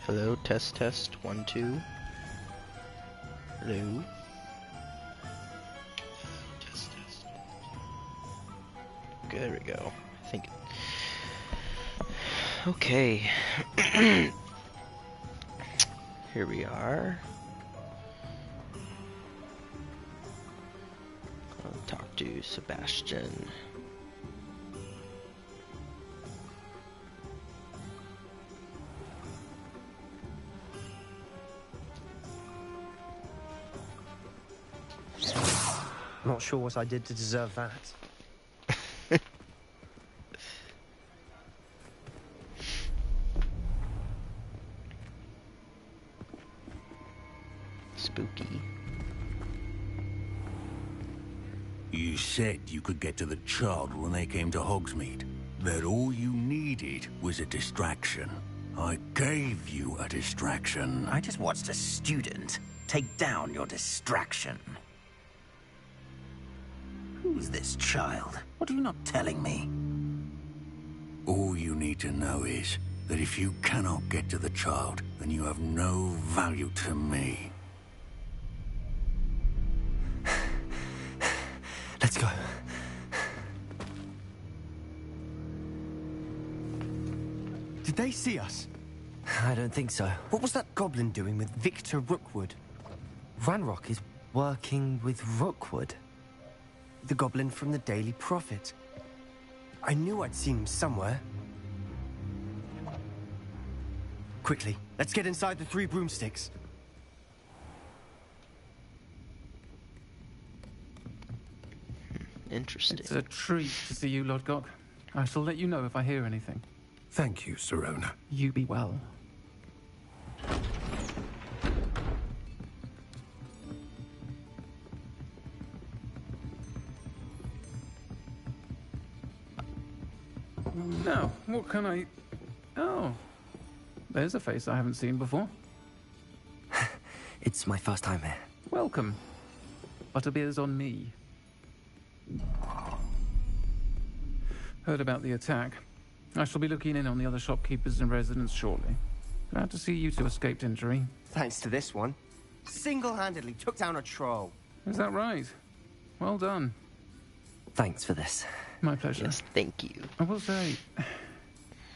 Hello, test, test, 1, 2. Hello. Test, test. Okay, there we go. I think. Okay. Here we are. I'll talk to Sebastian. Not sure what I did to deserve that. Spooky. You said you could get to the child when they came to Hogsmeade. That all you needed was a distraction. I gave you a distraction. I just watched a student take down your distraction. Who's this child? What are you not telling me? All you need to know is that if you cannot get to the child, then you have no value to me. Let's go. Did they see us? I don't think so. What was that goblin doing with Victor Rookwood? Ranrock is working with Rookwood. The goblin from the Daily Prophet. I knew I'd seen him somewhere. Quickly, let's get inside the 3 broomsticks. Interesting. It's a treat to see you, Lodgok. I shall let you know if I hear anything. Thank you, Sirona. You be well. Now, what can I... Oh, there's a face I haven't seen before. It's my first time here. Welcome. Butterbeer's on me. Heard about the attack. I shall be looking in on the other shopkeepers and residents shortly. Glad to see you two escaped injury. Thanks to this one. Single-handedly took down a troll. Is that right? Well done. Thanks for this. My pleasure. Yes, thank you. I will say,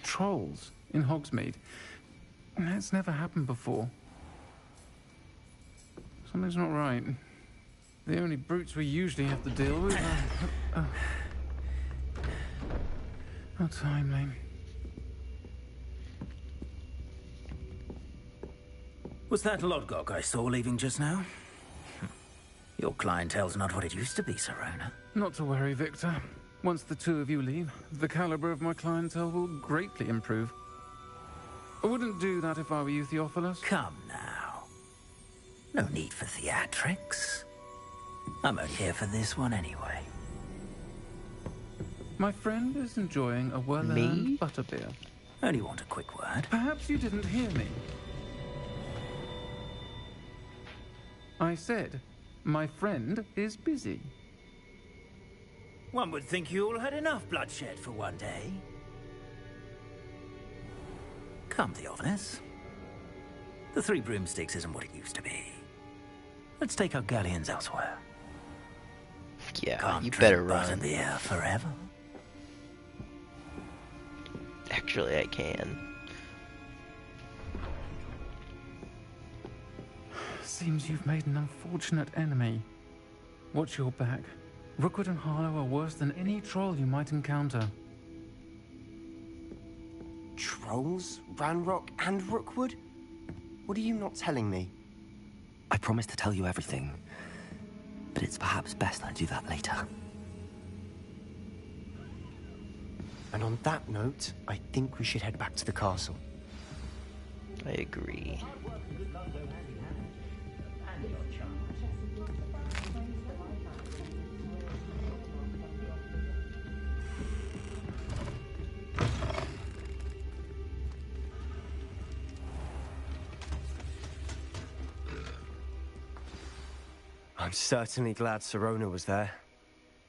trolls in Hogsmeade. That's never happened before. Something's not right. The only brutes we usually have to deal with are... How timely. Was that Lodgok I saw leaving just now? Your clientele's not what it used to be, Sirona. Not to worry, Victor. Once the two of you leave, the caliber of my clientele will greatly improve. I wouldn't do that if I were you, Theophilus. Come now. No need for theatrics. I'm only here for this one anyway. My friend is enjoying a well-earned butterbeer. Only want a quick word. Perhaps you didn't hear me. I said, my friend is busy. One would think you all had enough bloodshed for one day. Come, Theophilus. The 3 broomsticks isn't what it used to be. Let's take our galleons elsewhere. Yeah, Can't you drink better run. butterbeer forever. Actually, I can. Seems you've made an unfortunate enemy. Watch your back. Rookwood and Harlow are worse than any troll you might encounter. Trolls? Ranrock and Rookwood? What are you not telling me? I promised to tell you everything, but it's perhaps best I do that later. And on that note, I think we should head back to the castle. I agree. I'm certainly glad Sirona was there.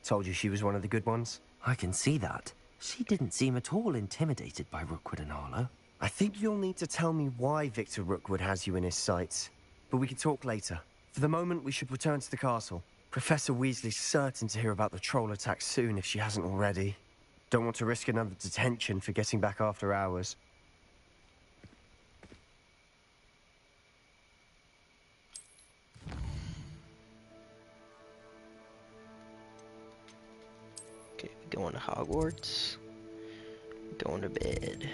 Told you she was one of the good ones. I can see that. She didn't seem at all intimidated by Rookwood and Harlow. I think you'll need to tell me why Victor Rookwood has you in his sights. But we can talk later. For the moment, we should return to the castle. Professor Weasley's certain to hear about the troll attack soon if she hasn't already. Don't want to risk another detention for getting back after hours. Okay, going to Hogwarts. Going to bed.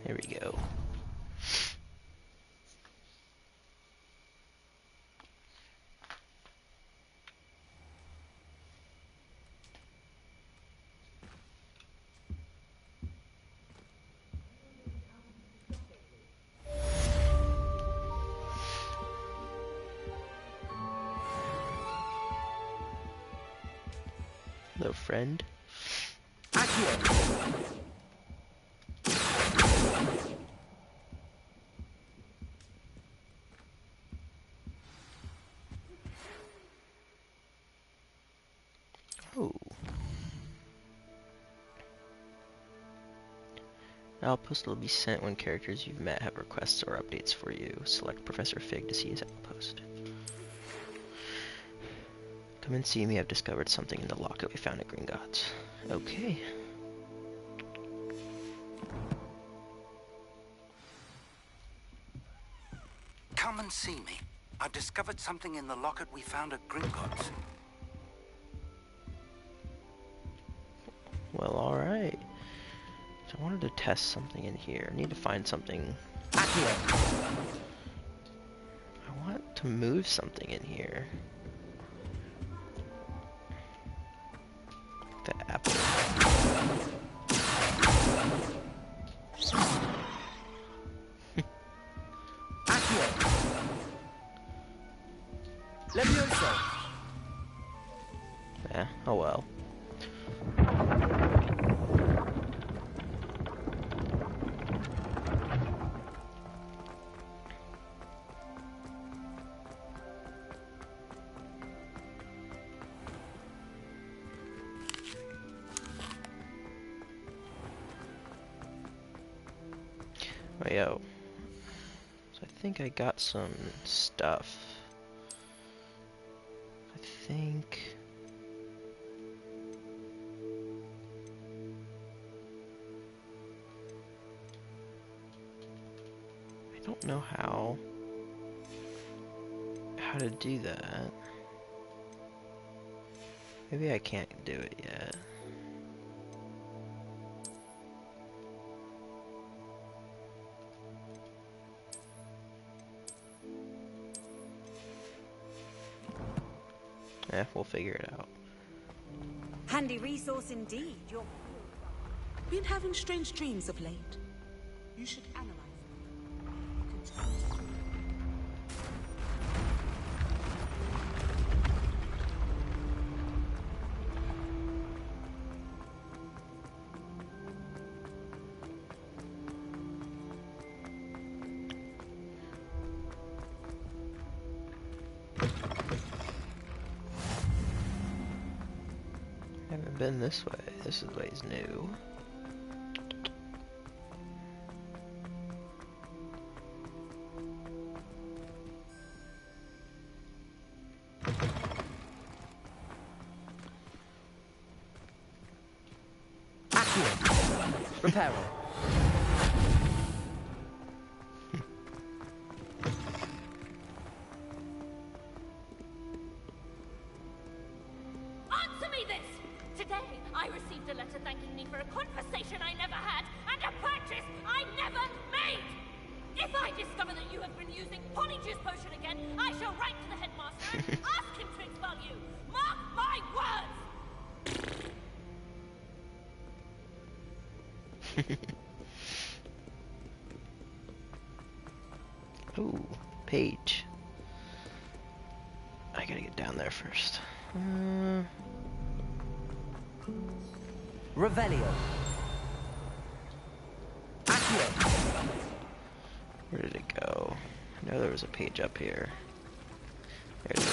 Here we go. Hello, friend. Oh. Outpost will be sent when characters you've met have requests or updates for you. Select Professor Fig to see his outpost. Come and see me. I've discovered something in the locket we found at Gringotts. Okay. Come and see me. I've discovered something in the locket we found at Gringotts. Well, alright. So I wanted to test something in here. I need to find something. I want to move something in here. The apple. Yeah, oh well. Oh, yo. So I think I got some stuff. I think... I don't know how to do that. Maybe I can't do it yet. Yeah, we'll figure it out. Handy resource indeed. You're been having strange dreams of late. You should analyze them. You can tell me. Haven't been this way. This way's new. Reparo. Answer me this! Today, I received a letter thanking me for a conversation I never had and a purchase I never made! If I discover that you have been using Polyjuice Potion again, I shall write to the headmaster and ask him to expel you. Mark my words! Ooh, page. I gotta get down there first. Revelio. Accio. Where did it go? I know there was a page up here. There it is.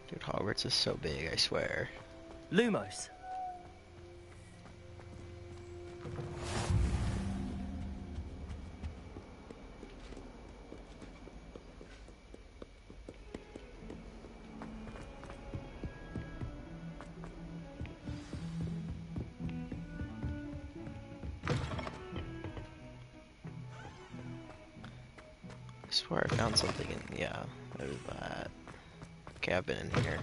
Dude, Hogwarts is so big, I swear. Lumos. I swear I found something in, yeah, there's that. Okay, I've been in here.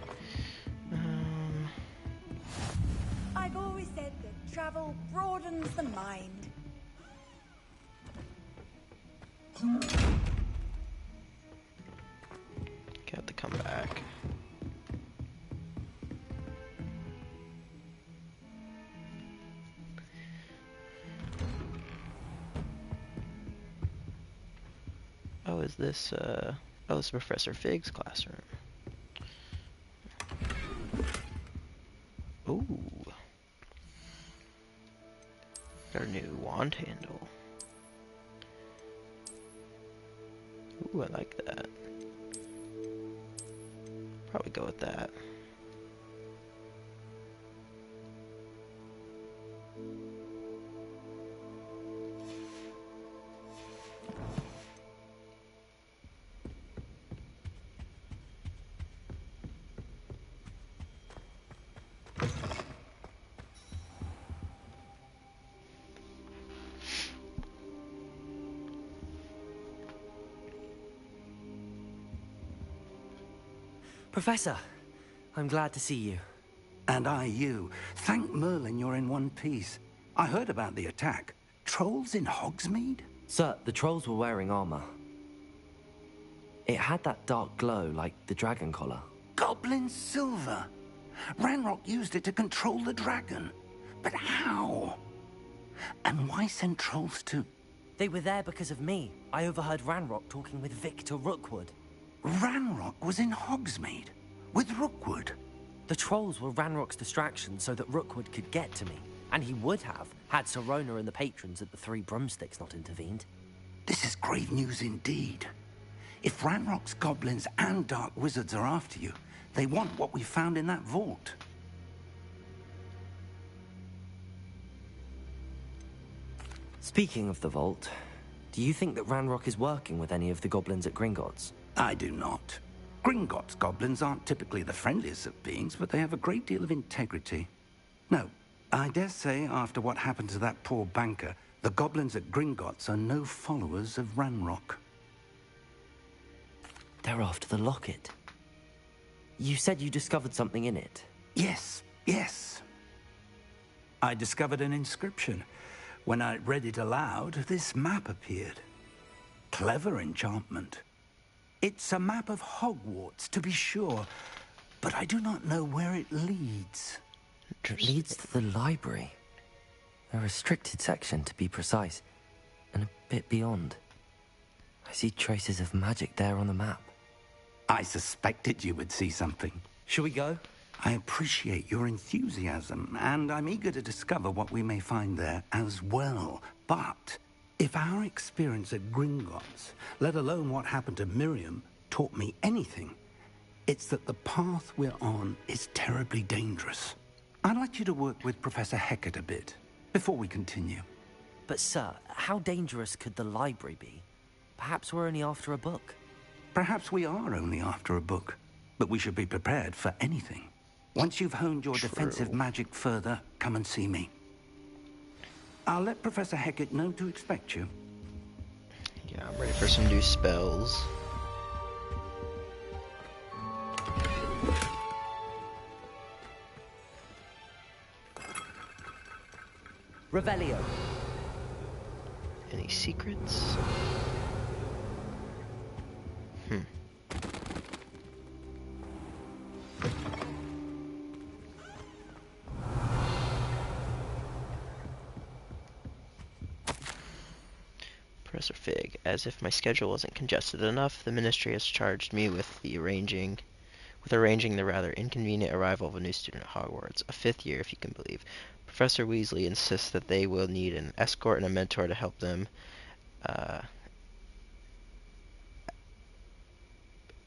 I've always said that travel broadens the mind. Got to come back. Oh, is this, oh, this is Professor Fig's classroom. Ooh. Got a new wand handle. Ooh, I like that. Probably go with that. Professor, I'm glad to see you. And I you. Thank Merlin you're in one piece. I heard about the attack. Trolls in Hogsmeade? Sir, the trolls were wearing armor. It had that dark glow like the dragon collar. Goblin silver. Ranrock used it to control the dragon. But how? And why send trolls to... They were there because of me. I overheard Ranrock talking with Victor Rookwood. Ranrock was in Hogsmeade with Rookwood. The trolls were Ranrock's distraction so that Rookwood could get to me. And he would have, had Sirona and the patrons at the Three Broomsticks not intervened. This is grave news indeed. If Ranrock's goblins and dark wizards are after you, they want what we found in that vault. Speaking of the vault, do you think that Ranrock is working with any of the goblins at Gringotts? I do not. Gringotts goblins aren't typically the friendliest of beings, but they have a great deal of integrity. No, I dare say after what happened to that poor banker, the goblins at Gringotts are no followers of Ranrock. They're after the locket. You said you discovered something in it. Yes, yes. I discovered an inscription. When I read it aloud, this map appeared. Clever enchantment. It's a map of Hogwarts, to be sure, but I do not know where it leads. It leads to the library. A restricted section, to be precise, and a bit beyond. I see traces of magic there on the map. I suspected you would see something. Shall we go? I appreciate your enthusiasm, and I'm eager to discover what we may find there as well. But if our experience at Gringotts, let alone what happened to Miriam, taught me anything, it's that the path we're on is terribly dangerous. I'd like you to work with Professor Hecat a bit, before we continue. But sir, how dangerous could the library be? Perhaps we're only after a book. Perhaps we are only after a book, but we should be prepared for anything. Once you've honed your defensive magic further, come and see me. I'll let Professor Hecat know to expect you. Yeah, I'm ready for some new spells. Revelio. Any secrets? Professor Fig, as if my schedule wasn't congested enough, the Ministry has charged me with arranging the rather inconvenient arrival of a new student at Hogwarts, a 5th year if you can believe. Professor Weasley insists that they will need an escort and a mentor to help them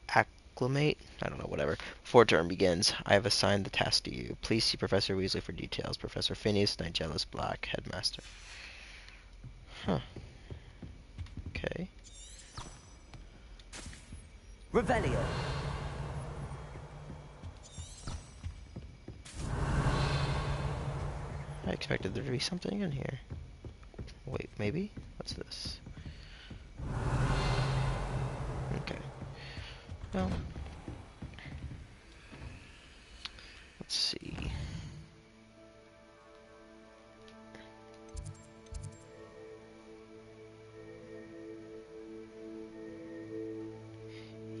acclimate? I don't know, whatever. Before term begins, I have assigned the task to you. Please see Professor Weasley for details. Professor Phineas Nigelus Black, Headmaster. Huh. Okay. Revelio. I expected there to be something in here. Wait, maybe? What's this? Okay. Well, let's see.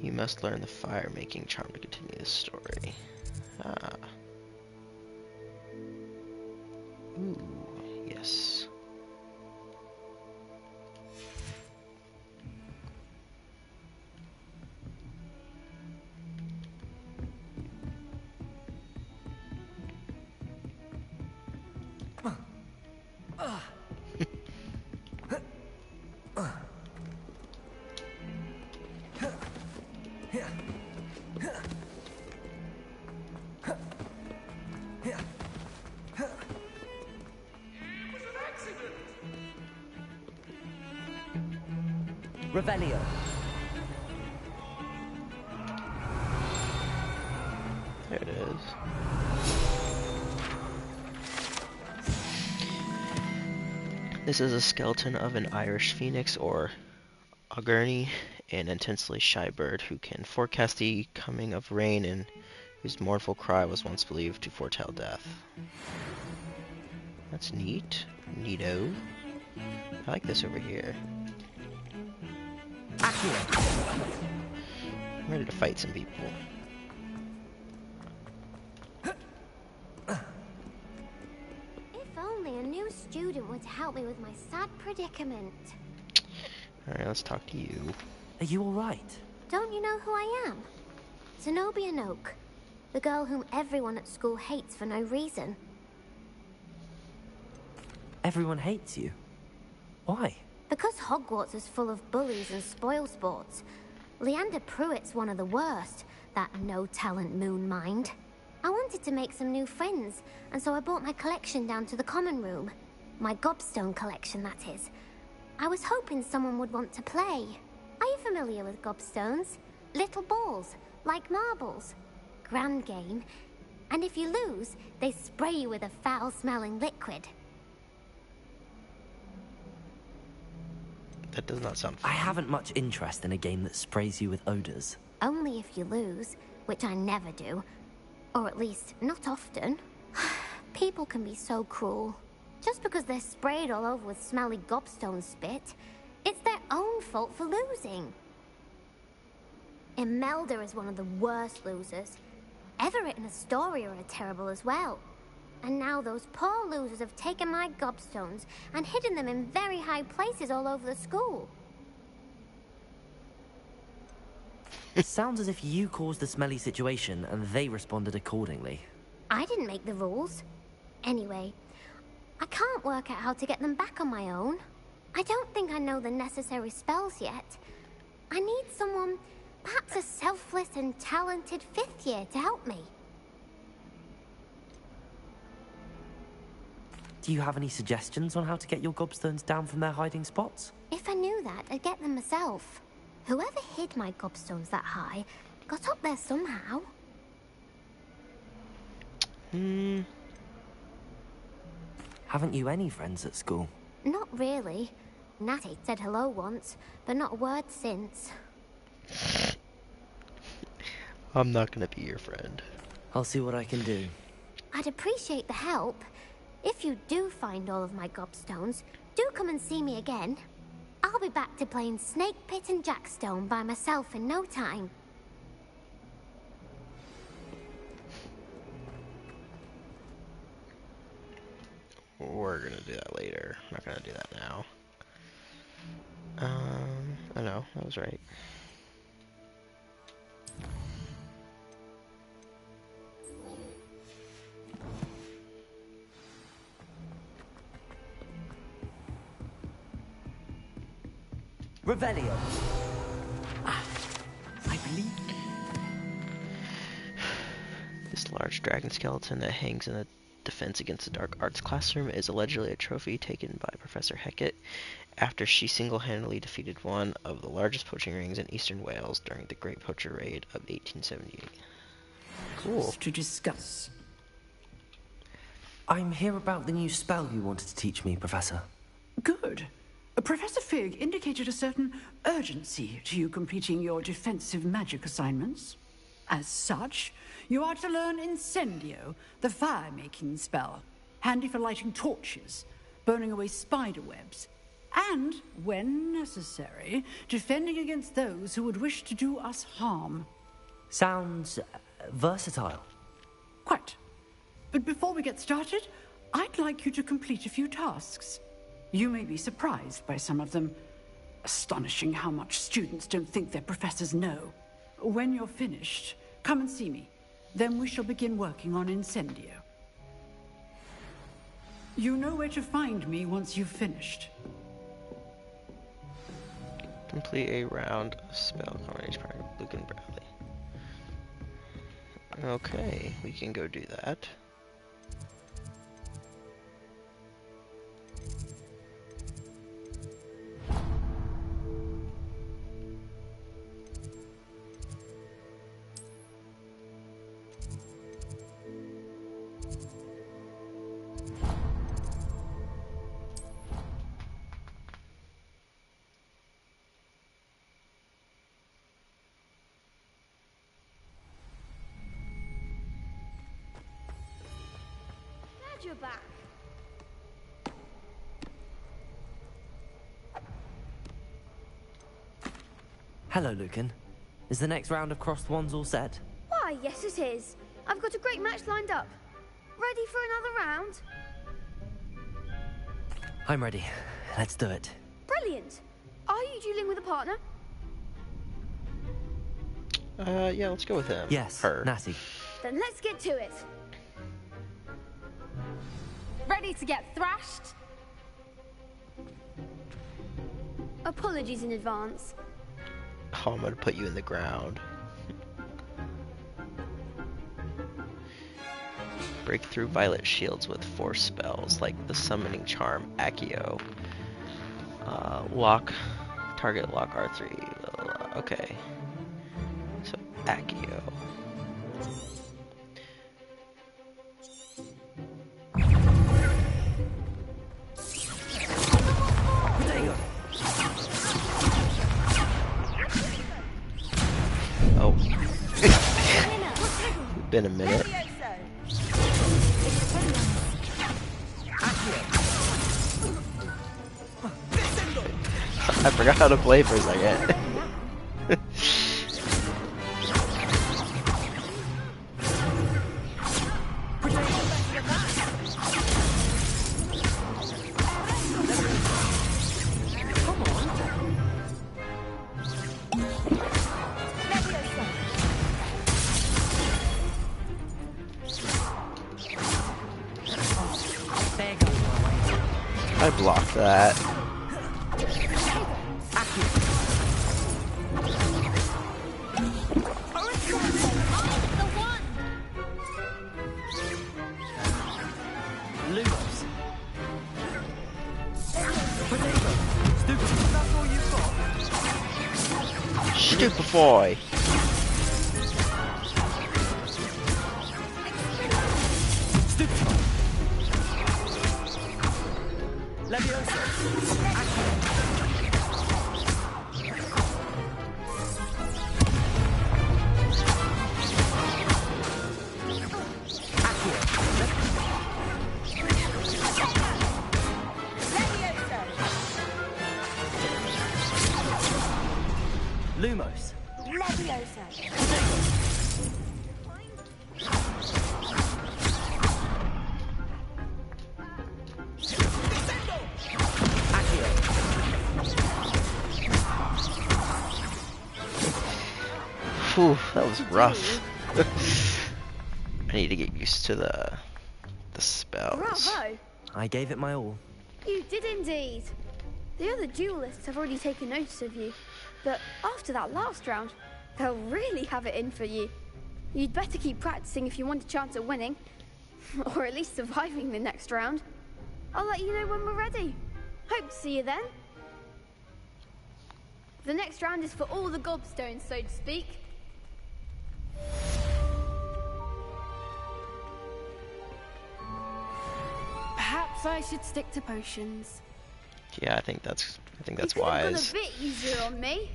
You must learn the fire-making charm to continue this story. Ah. Ooh, yes. Revelio. There it is. This is a skeleton of an Irish phoenix or Ogurni, an intensely shy bird who can forecast the coming of rain and whose mournful cry was once believed to foretell death. That's neat. Neato. I like this over here. I'm ready to fight some people. If only a new student would help me with my sad predicament. Alright, let's talk to you. Are you alright? Don't you know who I am? Zenobia Noak, the girl whom everyone at school hates for no reason. Everyone hates you. Why? Because Hogwarts is full of bullies and spoilsports. Leander Pruitt's one of the worst, that no-talent moon mind. I wanted to make some new friends, and so I brought my collection down to the common room. My gobstone collection, that is. I was hoping someone would want to play. Are you familiar with gobstones? Little balls, like marbles. Grand game. And if you lose, they spray you with a foul-smelling liquid. That does not sound fun. I haven't much interest in a game that sprays you with odors. Only if you lose, which I never do. Or at least, not often. People can be so cruel. Just because they're sprayed all over with smelly gobstone spit, it's their own fault for losing. Imelda is one of the worst losers. Everett and Astoria are terrible as well. And now those poor losers have taken my gobstones and hidden them in very high places all over the school. It sounds as if you caused the smelly situation and they responded accordingly. I didn't make the rules. Anyway, I can't work out how to get them back on my own. I don't think I know the necessary spells yet. I need someone, perhaps a selfless and talented 5th year to help me. Do you have any suggestions on how to get your gobstones down from their hiding spots? If I knew that, I'd get them myself. Whoever hid my gobstones that high got up there somehow. Haven't you any friends at school? Not really. Natty said hello once, but not a word since. I'm not gonna be your friend. I'll see what I can do. I'd appreciate the help. If you do find all of my gobstones, do come and see me again. I'll be back to playing Snake Pit and Jackstone by myself in no time. We're gonna do that later. I'm not gonna do that now. I know, that was right. Revelio. I believe. This large dragon skeleton that hangs in a Defense Against the Dark Arts classroom is allegedly a trophy taken by Professor Hecat after she single-handedly defeated one of the largest poaching rings in eastern Wales during the Great Poacher Raid of 1878. Cool. To discuss. I'm here about the new spell you wanted to teach me, Professor. Good. Professor Fig indicated a certain urgency to you completing your defensive magic assignments. As such, you are to learn Incendio, the fire-making spell, handy for lighting torches, burning away spider webs, and, when necessary, defending against those who would wish to do us harm. Sounds versatile. Quite. But before we get started, I'd like you to complete a few tasks. You may be surprised by some of them. Astonishing how much students don't think their professors know. When you're finished, come and see me. Then we shall begin working on Incendio. You know where to find me once you've finished. Complete a round of spell combination part of Luke and Bradley. Okay, we can go do that. You're back. Hello, Lucan. Is the next round of crossed wands all set? Why, yes it is. I've got a great match lined up. Ready for another round? I'm ready. Let's do it. Brilliant. Are you dueling with a partner? Yeah, let's go with him. Yes, her. Natty. Then let's get to it. Ready to get thrashed? Apologies in advance. Oh, I'm gonna put you in the ground. Break through violet shields with force spells like the summoning charm Accio. Target lock R3. Okay. So Accio. Oh. Been a minute. I forgot how to play for a second. I blocked that. Stupefy! Lumos. Leviosa. Whew, that was rough. I need to get used to the spells. Bravo! I gave it my all. You did indeed. The other duelists have already taken notice of you, but after that last round, they'll really have it in for you. You'd better keep practicing if you want a chance at winning, or at least surviving the next round. I'll let you know when we're ready. Hope to see you then. The next round is for all the gobstones, so to speak. Perhaps I should stick to potions. Yeah, I think that's You wise. could have gone a bit easier on me.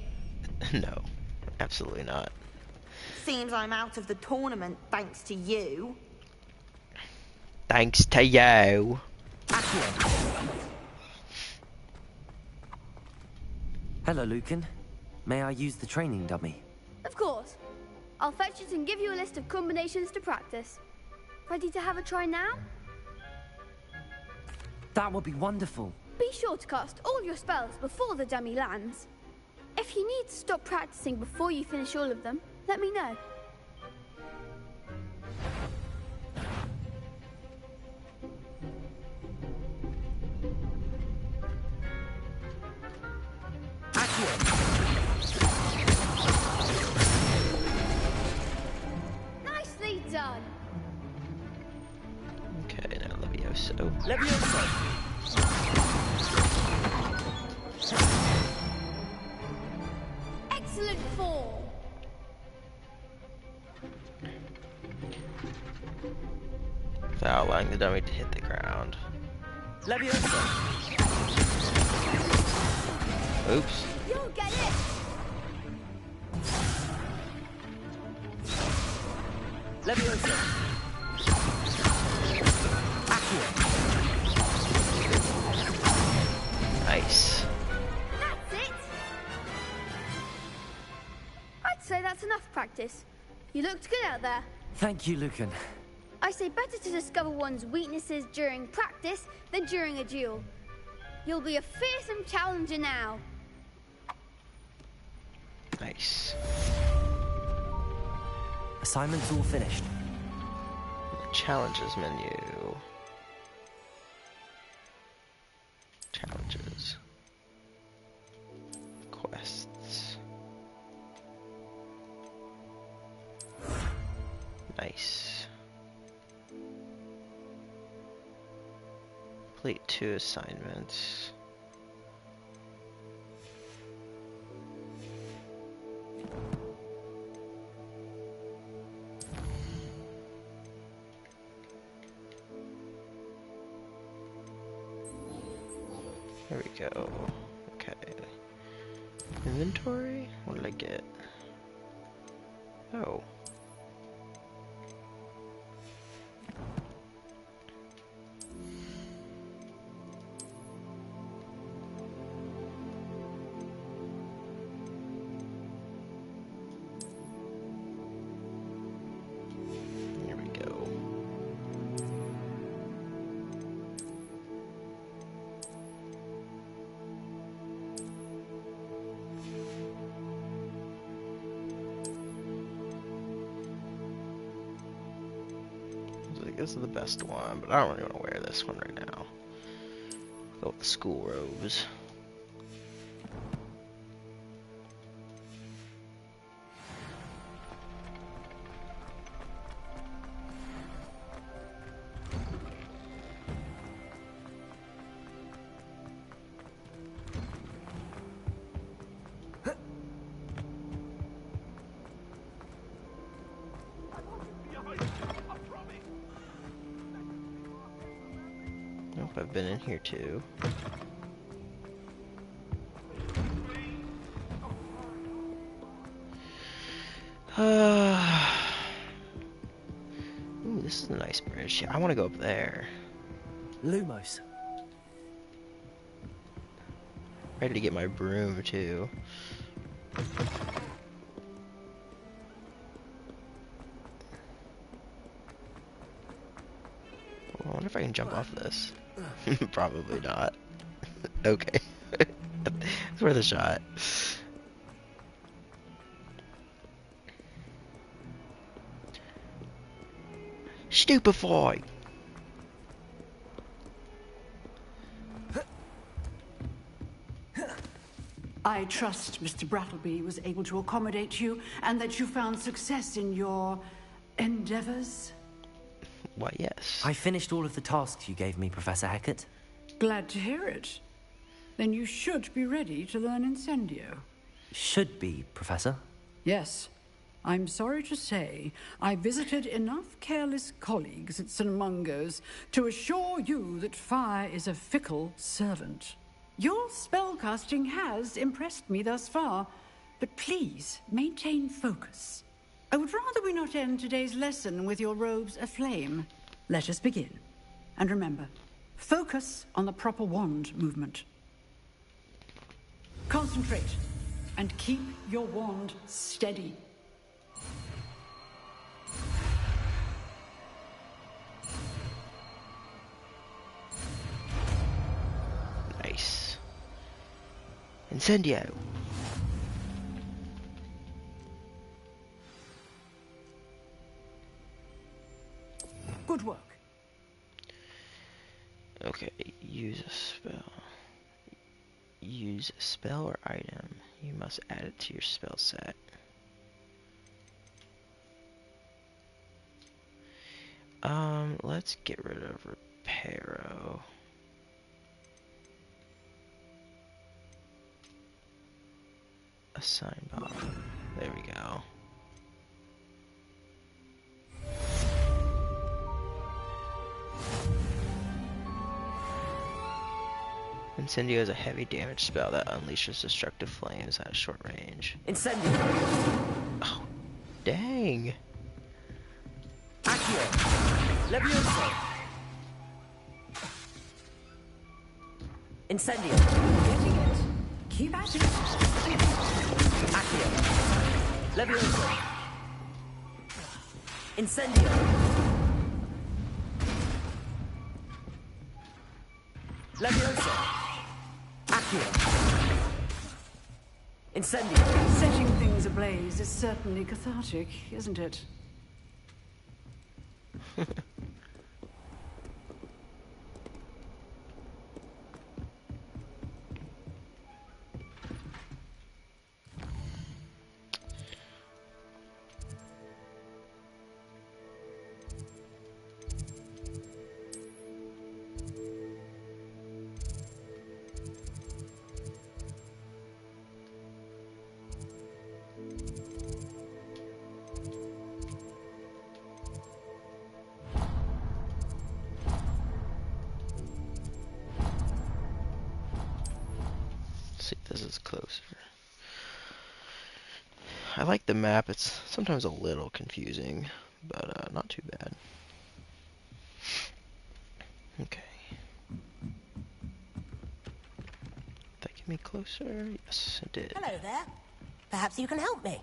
No, absolutely not. Seems I'm out of the tournament thanks to you. Thanks to you. Hello, Lucan. May I use the training dummy? Of course. I'll fetch it and give you a list of combinations to practice. Ready to have a try now? That would be wonderful. Be sure to cast all your spells before the dummy lands. If you need to stop practicing before you finish all of them, let me know. Nicely done. Okay, now Levioso. Excellent form. Without allowing the dummy to hit the ground. Oops. You'll get it. Nice. That's it. I'd say that's enough practice. You looked good out there. Thank you, Lucan. I say better to discover one's weaknesses during practice than during a duel. You'll be a fearsome challenger now. Nice. Assignments all finished. Challenges menu. Challenges. Quests. Nice. Complete 2 assignments. There we go. Okay. Inventory? What did I get? Oh. Here we go. This is the best one, but I don't really want to wear this one right now. Go with the school robes. have been in here too. Ooh, this is a nice bridge. I want to go up there. Lumos. Ready to get my broom too. I wonder if I can jump off this. Probably not. Okay. It's worth a shot. Stupefy! I trust Mr. Brattleby was able to accommodate you and that you found success in your endeavors. Why, yes. I finished all of the tasks you gave me, Professor Hecat. Glad to hear it. Then you should be ready to learn Incendio. Should be, Professor. Yes. I'm sorry to say, I visited enough careless colleagues at St. Mungo's to assure you that fire is a fickle servant. Your spellcasting has impressed me thus far, but please maintain focus. I would rather we not end today's lesson with your robes aflame. Let us begin. And remember, focus on the proper wand movement. Concentrate, and keep your wand steady. Nice. Incendio. Good work. Okay, use a spell. Use a spell or item. You must add it to your spell set. Let's get rid of Reparo. Assign bomb. There we go. Incendio is a heavy damage spell that unleashes destructive flames at a short range. Incendio! Oh, dang! Accio! Levioso! Incendio! Getting it. Keep at it. Accio! Levioso! Incendio! Levioso! Accio! Incendio! Setting things ablaze is certainly cathartic, isn't it? See if this is closer. I like the map. It's sometimes a little confusing, but not too bad. Okay. Did that get me closer? Yes, it did. Hello there. Perhaps you can help me.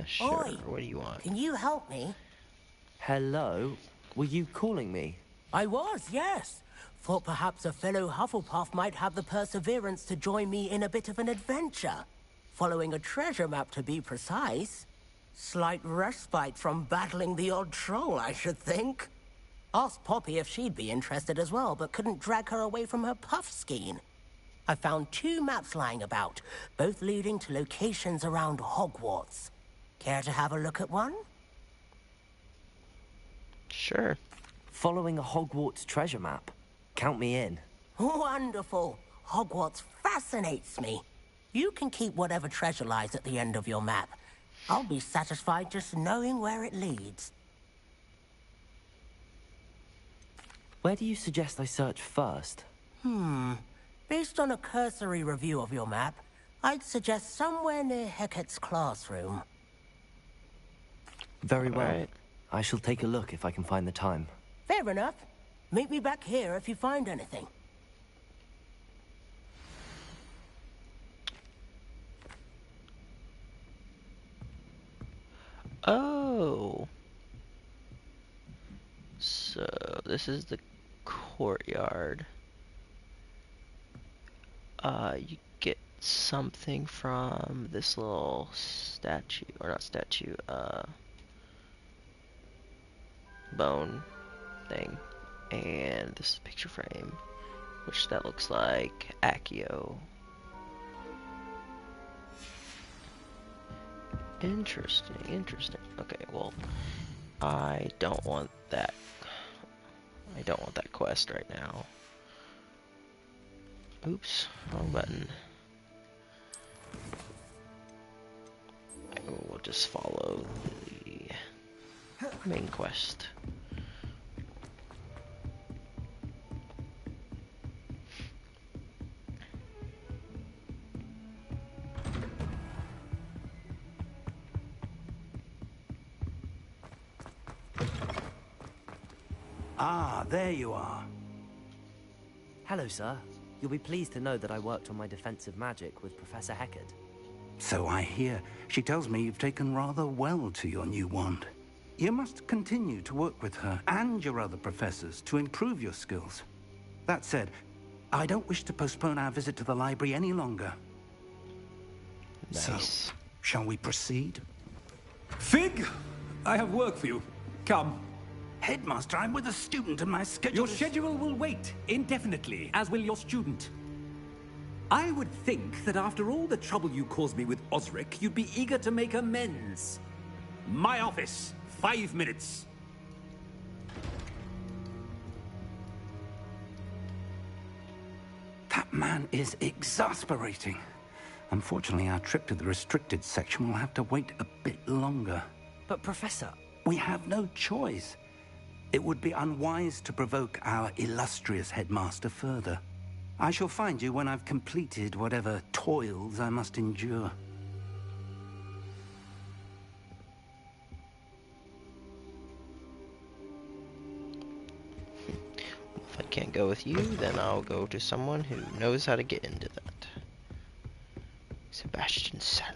Sure. Oi, what do you want? Can you help me? Hello? Were you calling me? I was, yes. Thought perhaps a fellow Hufflepuff might have the perseverance to join me in a bit of an adventure. Following a treasure map, to be precise. Slight respite from battling the odd troll, I should think. Asked Poppy if she'd be interested as well, but couldn't drag her away from her puff skein. I found 2 maps lying about, both leading to locations around Hogwarts. Care to have a look at one? Sure. Following a Hogwarts treasure map. Count me in. Wonderful. Hogwarts fascinates me. You can keep whatever treasure lies at the end of your map. I'll be satisfied just knowing where it leads. Where do you suggest I search first? Based on a cursory review of your map, I'd suggest somewhere near Hecat's classroom. Very well. Alright. I shall take a look if I can find the time. Fair enough. Meet me back here if you find anything. Oh. So, this is the courtyard. You get something from this little statue, or not statue, bone thing. And this is a picture frame, which that looks like Accio. Interesting, interesting. Okay, well, I don't want that. I don't want that quest right now. Oops, wrong button. We'll just follow the main quest. Ah, there you are. Hello, sir. You'll be pleased to know that I worked on my defensive magic with Professor Hecat. So I hear. She tells me you've taken rather well to your new wand. You must continue to work with her and your other professors to improve your skills. That said, I don't wish to postpone our visit to the library any longer. Nice. So, shall we proceed? Fig, I have work for you. Come. Headmaster, I'm with a student and my schedule Your schedule will wait indefinitely, as will your student. I would think that after all the trouble you caused me with Osric, you'd be eager to make amends. My office, 5 minutes. That man is exasperating. Unfortunately, our trip to the restricted section will have to wait a bit longer. But, Professor... We have no choice. It would be unwise to provoke our illustrious headmaster further. I shall find you when I've completed whatever toils I must endure. If I can't go with you, then I'll go to someone who knows how to get into that. Sebastian Sallow.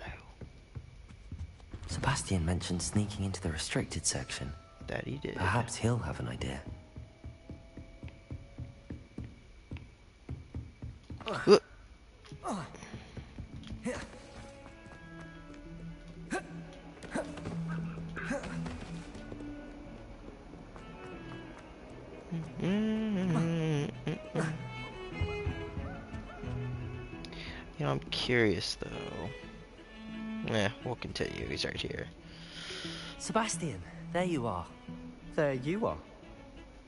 Sebastian mentioned sneaking into the restricted section. That he did. Perhaps he'll have an idea. You know, I'm curious though. We'll continue. He's right here. Sebastian, there you are. There you are.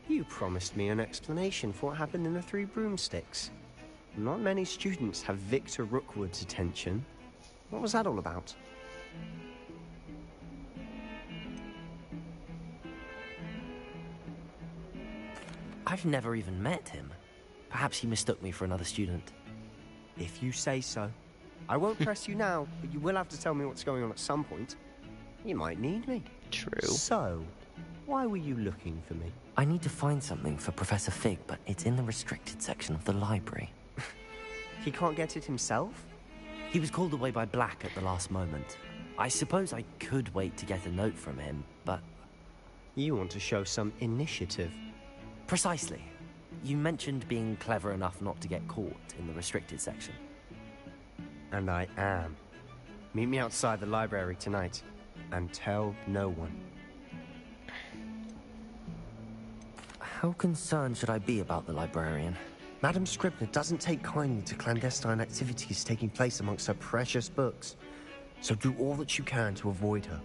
You promised me an explanation for what happened in the Three Broomsticks. Not many students have Victor Rookwood's attention. What was that all about? I've never even met him. Perhaps he mistook me for another student. If you say so. I won't press you now, but you will have to tell me what's going on at some point. You might need me. True. So, why were you looking for me? I need to find something for Professor Fig, but it's in the restricted section of the library. He can't get it himself? He was called away by Black at the last moment. I suppose I could wait to get a note from him, but... You want to show some initiative. Precisely. You mentioned being clever enough not to get caught in the restricted section. And I am. Meet me outside the library tonight, and tell no one. How concerned should I be about the librarian? Madam Scribner doesn't take kindly to clandestine activities taking place amongst her precious books, so do all that you can to avoid her.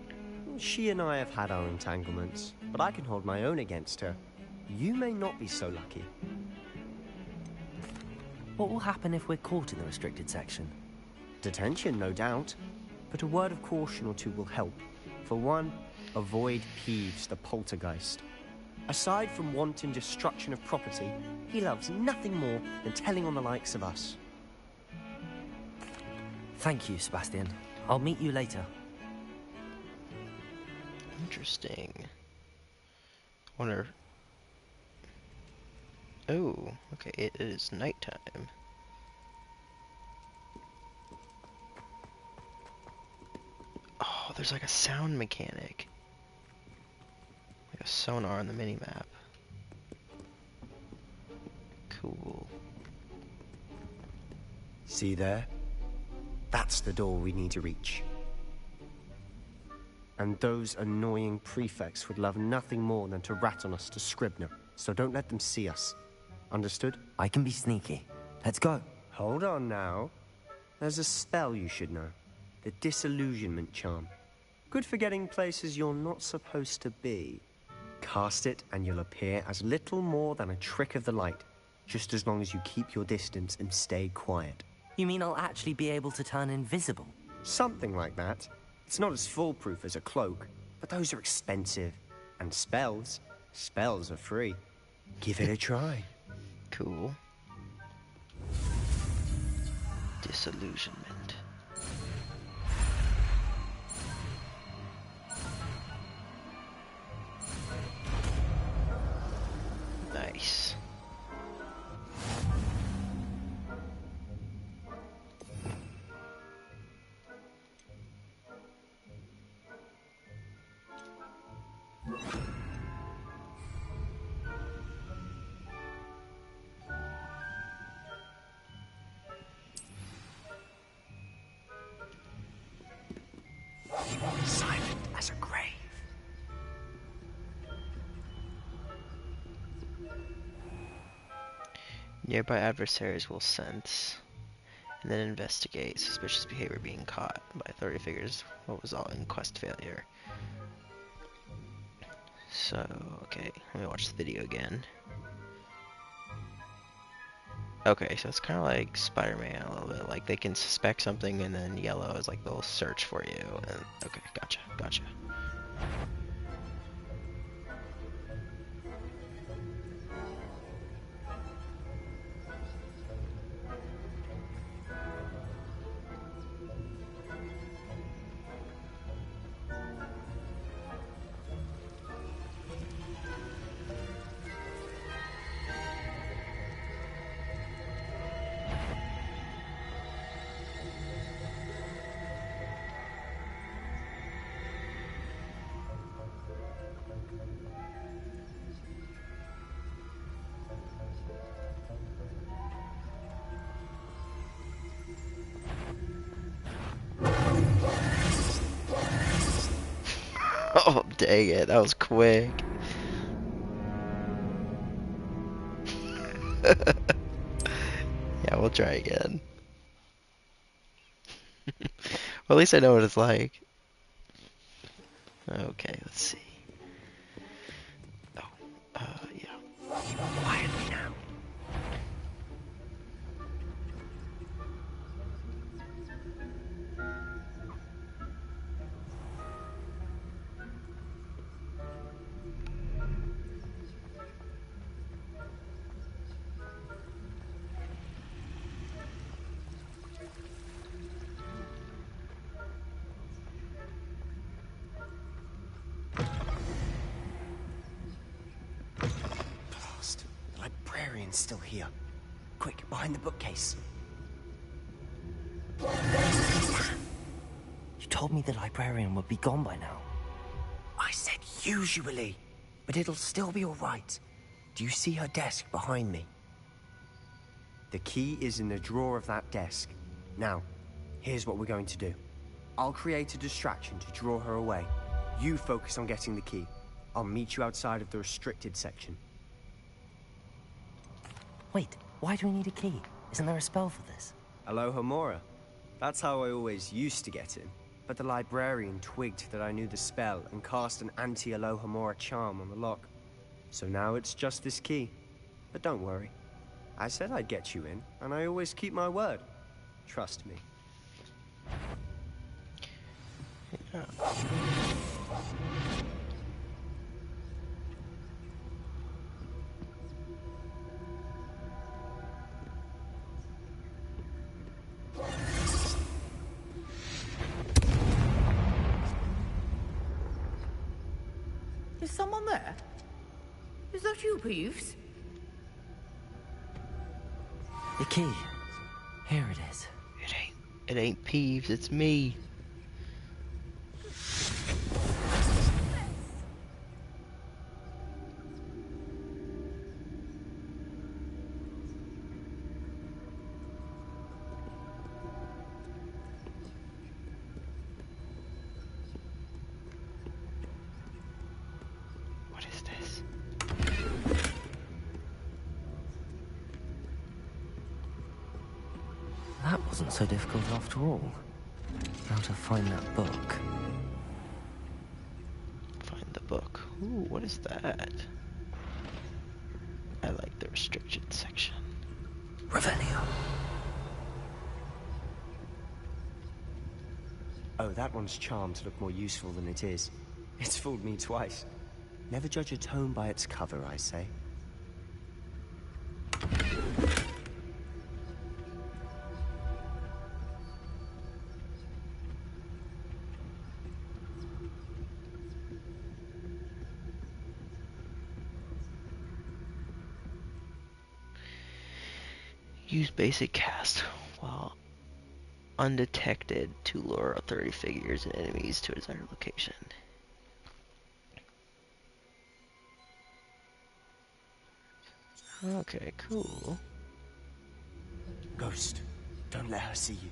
She and I have had our entanglements, but I can hold my own against her. You may not be so lucky. What will happen if we're caught in the restricted section? Detention, no doubt, but a word of caution or two will help. For one, avoid Peeves, the poltergeist. Aside from wanton destruction of property, he loves nothing more than telling on the likes of us. Thank you, Sebastian. I'll meet you later. Interesting. Wonder. Oh, okay, it is nighttime. Oh, there's like a sound mechanic. Like a sonar on the mini-map. Cool. See there? That's the door we need to reach. And those annoying prefects would love nothing more than to rat on us to Scribner, so don't let them see us. Understood? I can be sneaky. Let's go. Hold on now. There's a spell you should know. The Disillusionment Charm. Good for getting places you're not supposed to be. Cast it and you'll appear as little more than a trick of the light, just as long as you keep your distance and stay quiet. You mean I'll actually be able to turn invisible? Something like that. It's not as foolproof as a cloak, but those are expensive. And spells are free. Give it a try. Cool. Disillusionment. Nice. Silent as a grave. Nearby adversaries will sense and then investigate suspicious behavior being caught by authority figures will result in quest failure. So, okay, let me watch the video again. Okay, so it's kind of like Spider-Man a little bit. Like they can suspect something, and then yellow is like they'll search for you. And okay, gotcha. Oh, dang it, that was quick. Yeah, we'll try again. Well, at least I know what it's like. Okay, let's see. Oh, yeah. Quietly now. Blast. The librarian's still here. Quick, behind the bookcase. You told me the librarian would be gone by now. I said usually, but it'll still be all right. Do you see her desk behind me? The key is in the drawer of that desk. Now, here's what we're going to do. I'll create a distraction to draw her away. You focus on getting the key. I'll meet you outside of the restricted section. Wait, why do we need a key? Isn't there a spell for this? Alohomora. That's how I always used to get in. But the librarian twigged that I knew the spell and cast an anti-Alohomora charm on the lock. So now it's just this key. But don't worry. I said I'd get you in, and I always keep my word. Trust me. Yeah. someone there? Is that you, Peeves? The key. Here it is. It ain't Peeves, it's me. What is this? That wasn't so difficult after all. How to find that book. Find the book. Ooh, what is that? I like the restricted section. Revelio. Oh, that one's charmed to look more useful than it is. It's fooled me twice. Never judge a tome by its cover, I say. Use basic cast while undetected to lure authority figures and enemies to a desired location. Okay, cool. Ghost, don't let her see you.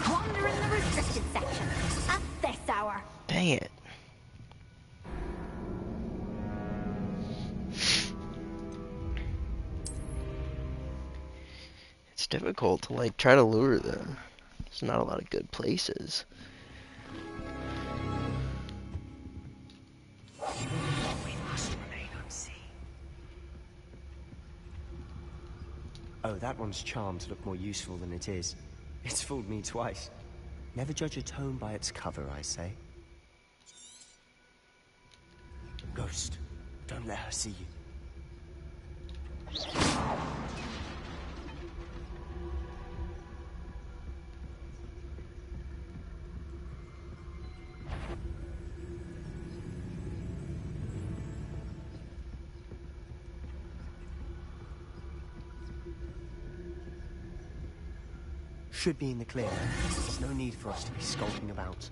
Wander in the restricted section at this hour. Dang it. It's difficult to like try to lure them. There's not a lot of good places. We must remain unseen. Oh, that one's charmed to look more useful than it is. It's fooled me twice. Never judge a tome by its cover, I say. Ghost, don't let her see you. Should be in the clear. There's no need for us to be skulking about.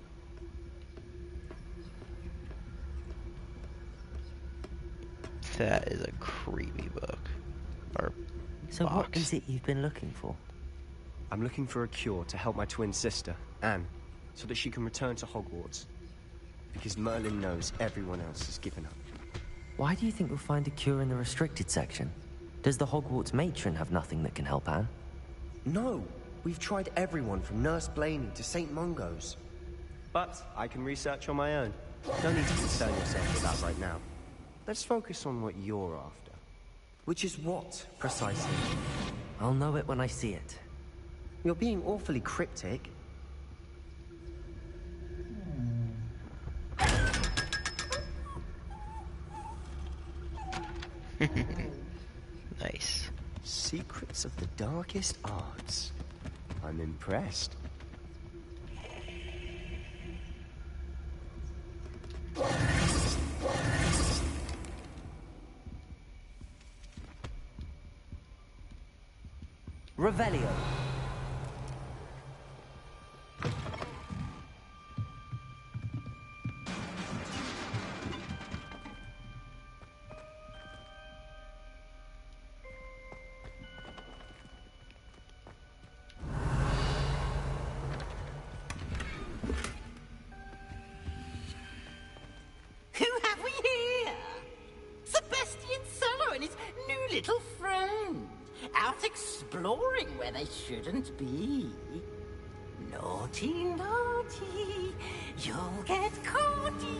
That is a creepy book. Or So box. what is it you've been looking for? I'm looking for a cure to help my twin sister, Anne, so that she can return to Hogwarts. Because Merlin knows everyone else has given up. Why do you think we'll find a cure in the restricted section? Does the Hogwarts matron have nothing that can help Anne? No! We've tried everyone from Nurse Blaney to St. Mungo's. But I can research on my own. No need to concern yourself with that right now. Let's focus on what you're after. Which is what, precisely? I'll know it when I see it. You're being awfully cryptic. Nice. Secrets of the darkest arts. I'm impressed. Revelio. Who have we here? Sebastian Solo and his new little friend. Out exploring where they shouldn't be. Naughty, naughty. You'll get caughty.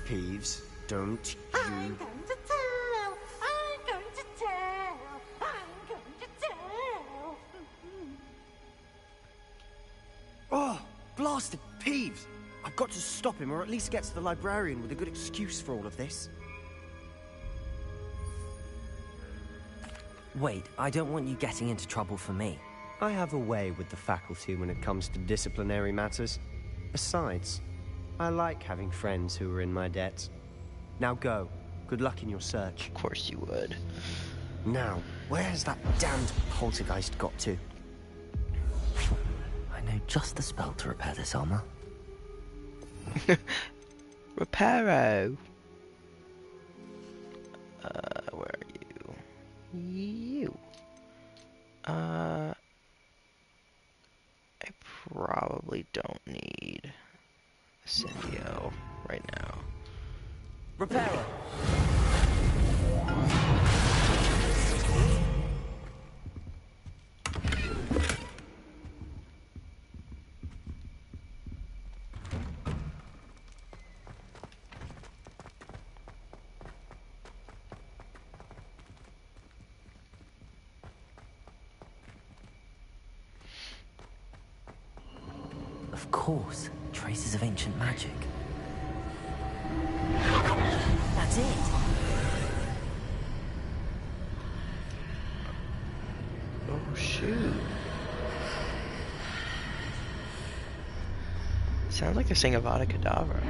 Peeves, don't I'm you... going to tell. I'm going to tell. I'm going to tell. Oh, blasted Peeves! I've got to stop him, or at least get to the librarian with a good excuse for all of this. Wait, I don't want you getting into trouble for me. I have a way with the faculty when it comes to disciplinary matters. Besides, I like having friends who are in my debt. Now go. Good luck in your search. Of course you would. Now, where's that damned poltergeist got to? I know just the spell to repair this armor. Reparo. Where are you? You. I probably don't need Incendio right now. Reparo. Of course, traces of ancient magic. That's it. Oh shoot. Sounds like they're saying Avada Kedavra.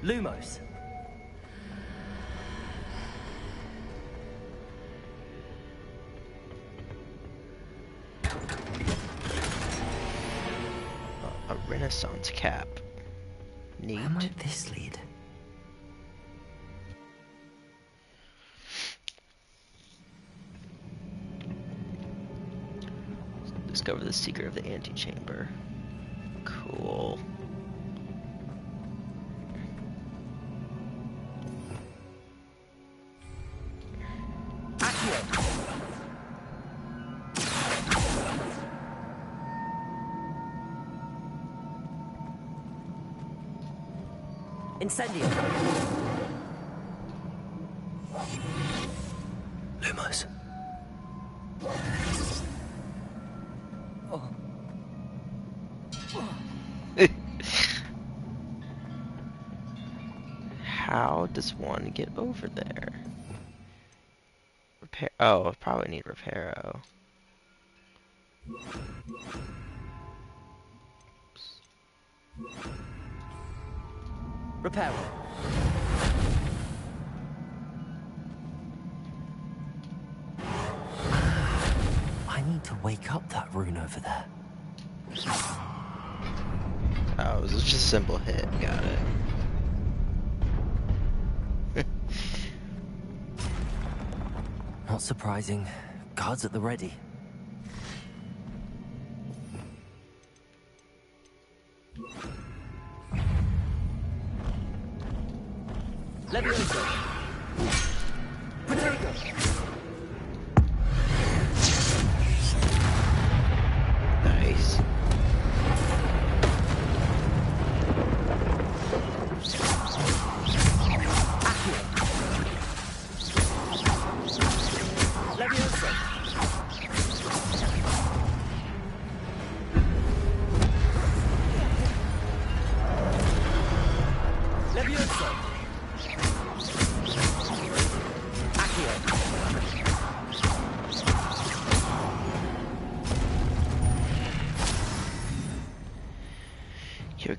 Lumos. A Renaissance cap. Neat. Where might this lead? Discover the secret of the antechamber. Cool. Incendio. Lumos. Oh. How does one get over there? Repair. Oh, probably need Reparo. Reparo. I need to wake up that rune over there. Oh, it was just a simple hit. Got it. Not surprising. Guards at the ready. Levioso. Protego.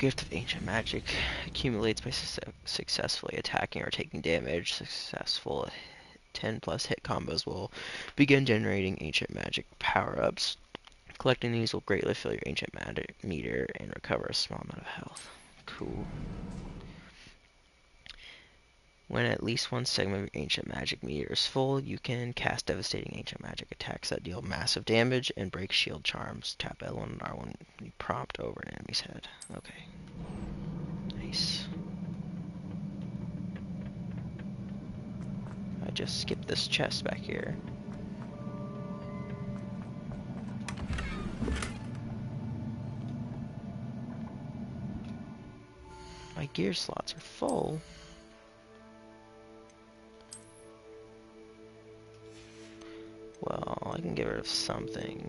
gift of ancient magic. Accumulates by successfully attacking or taking damage. Successful 10 plus hit combos will begin generating ancient magic power-ups. Collecting these will greatly fill your ancient magic meter and recover a small amount of health. Cool. When at least one segment of your ancient magic meter is full, you can cast devastating ancient magic attacks that deal massive damage and break shield charms. Tap L1 and R1 when you prompt over an enemy's head. Okay. Nice. I just skipped this chest back here. My gear slots are full. Well, I can get rid of something.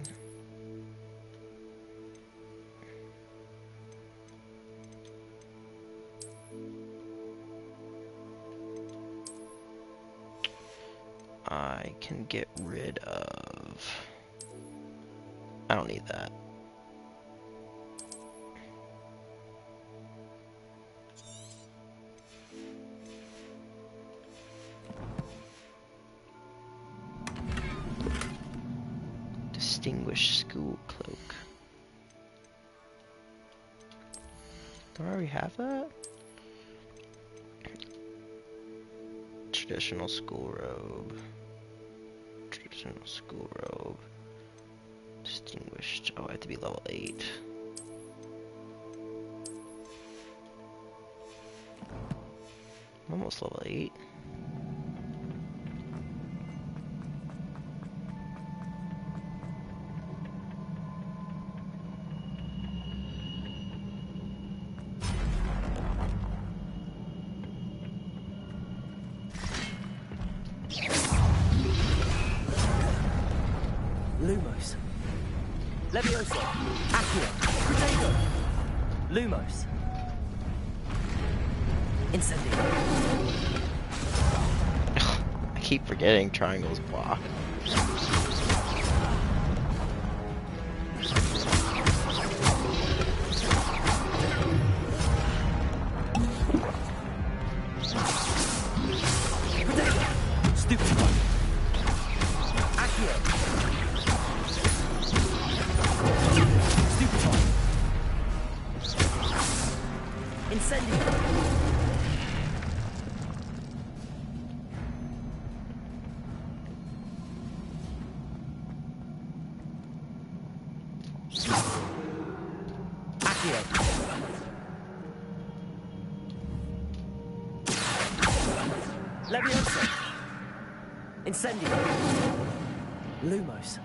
I can get rid of... I don't need that. Distinguished school cloak. Do I already have that? Traditional school robe. Traditional school robe. Distinguished. Oh, I have to be level 8. I'm almost level 8. Lumos. Levioso. Accio. Crusader. Lumos. Incendio. I keep forgetting triangles block. Stupid one. Accio. Stupid one. Incendio. Levioso. Incendio. Lumos.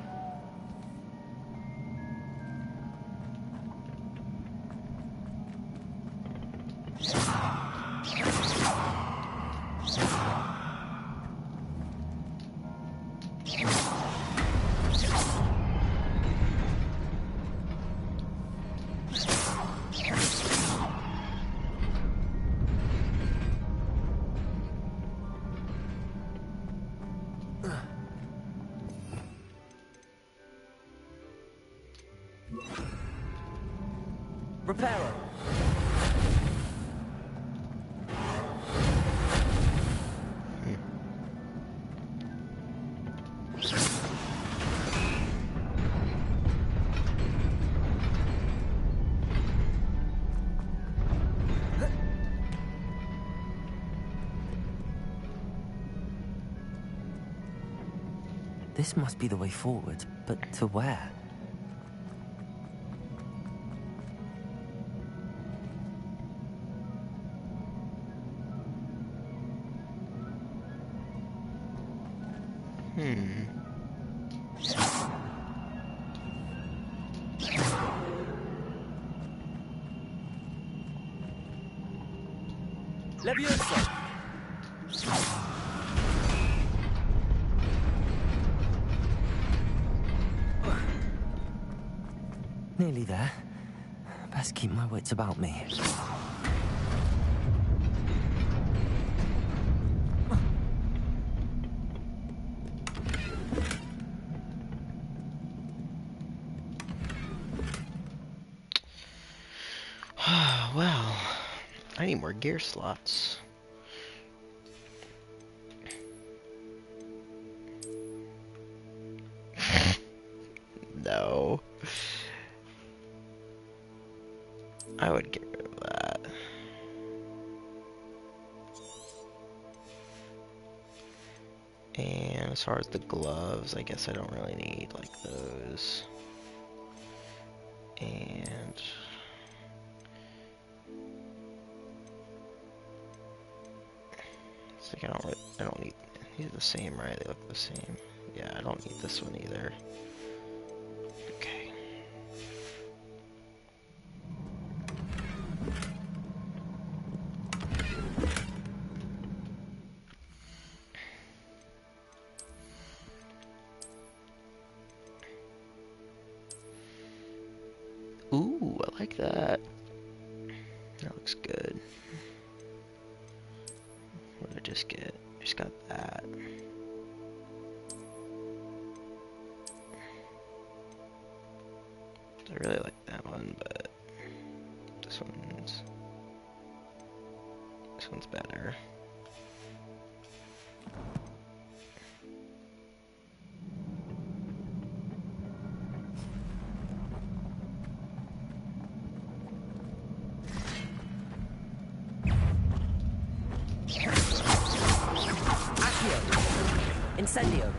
Reparo. This must be the way forward, but to where? Levioso. Nearly there. Best keep my wits about me. Well, need more gear slots. No. I would get rid of that. And as far as the gloves, I guess I don't really need like those. And it's like I don't need, these are the same, right? They look the same. Yeah, I don't need this one either. Okay. Ooh, I like that. That looks good. What did I just get? Just got that. I really like that one, but this one's better. Incendio.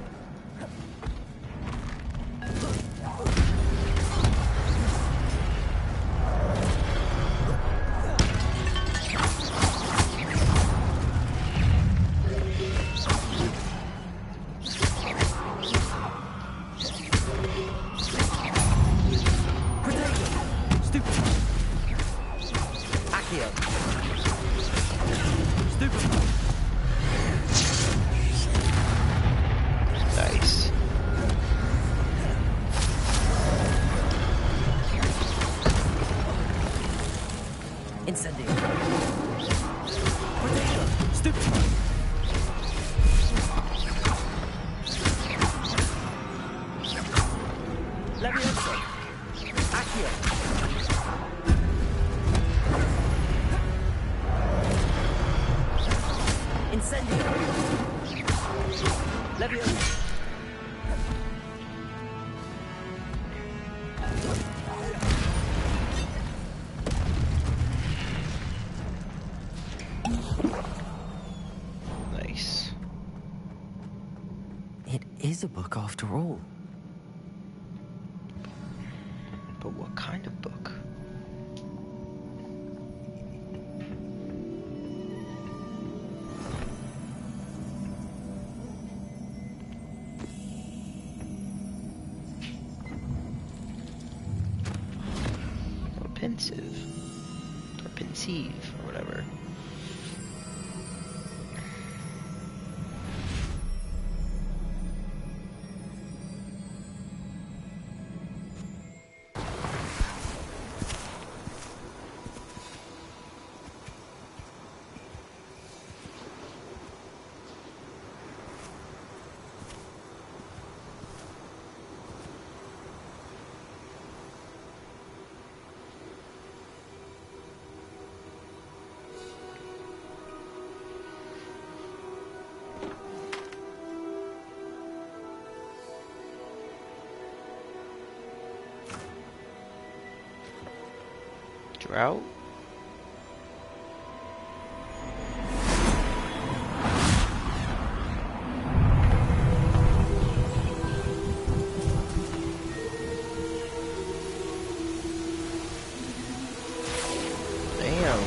Nice. Incendio. Stupid. Levioso. Accio. Incendio. Levioso. Nice. It is a book after all. But what kind of book? Or pensive. Or pensive, or whatever. Drought? Damn.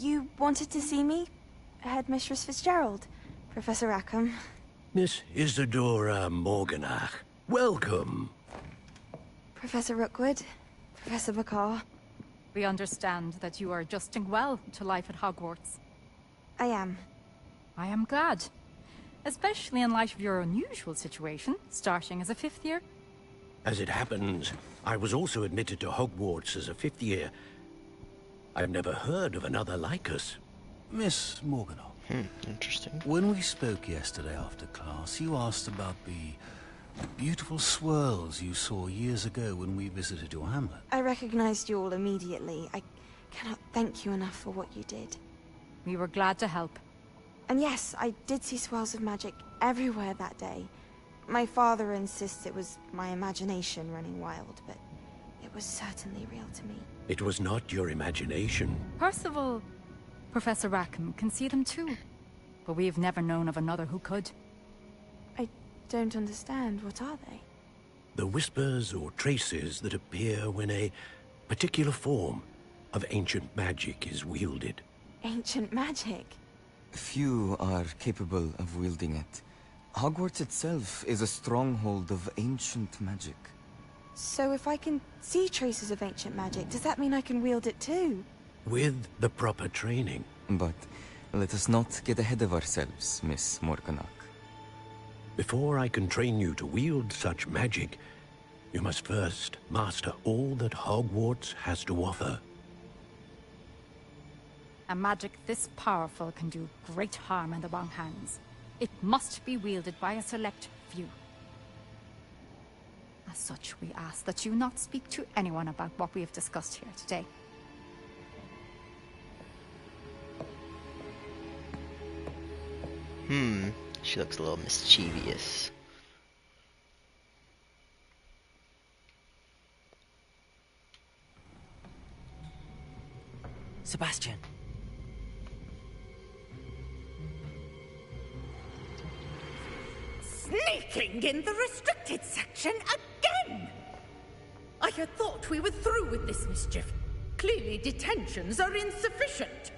You wanted to see me? Headmistress Fitzgerald, Professor Rackham. Miss Isadora Morganach, welcome. Professor Rookwood, Professor Bakar. We understand that you are adjusting well to life at Hogwarts. I am. I am glad. Especially in light of your unusual situation, starting as a 5th year. As it happens, I was also admitted to Hogwarts as a 5th year. I've never heard of another like us. Miss Morganach. Interesting. When we spoke yesterday after class, you asked about the beautiful swirls you saw years ago when we visited your hamlet. I recognized you all immediately. I cannot thank you enough for what you did. We were glad to help. And yes, I did see swirls of magic everywhere that day. My father insists it was my imagination running wild, but it was certainly real to me. It was not your imagination. Percival, Professor Rackham can see them too. But we have never known of another who could. I don't understand. What are they? The whispers or traces that appear when a particular form of ancient magic is wielded. Ancient magic? Few are capable of wielding it. Hogwarts itself is a stronghold of ancient magic. So if I can see traces of ancient magic, does that mean I can wield it too? With the proper training. But let us not get ahead of ourselves, Miss Morganach. Before I can train you to wield such magic, you must first master all that Hogwarts has to offer. A magic this powerful can do great harm in the wrong hands. It must be wielded by a select few. As such, we ask that you not speak to anyone about what we have discussed here today. She looks a little mischievous. Sebastian. Sneaking in the restricted section again! I had thought we were through with this mischief. Clearly detentions are insufficient.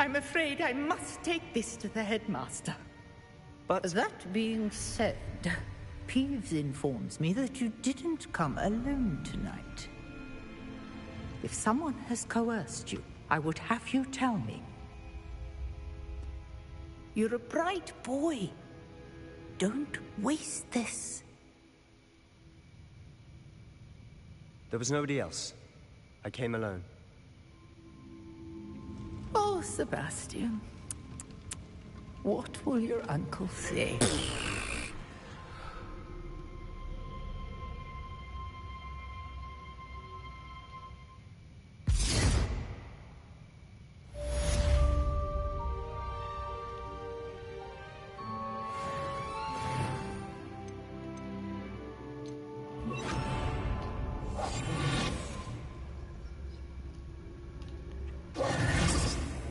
I'm afraid I must take this to the headmaster. But that being said, Peeves informs me that you didn't come alone tonight. If someone has coerced you, I would have you tell me. You're a bright boy. Don't waste this. There was nobody else. I came alone. Oh, Sebastian. What will your uncle say?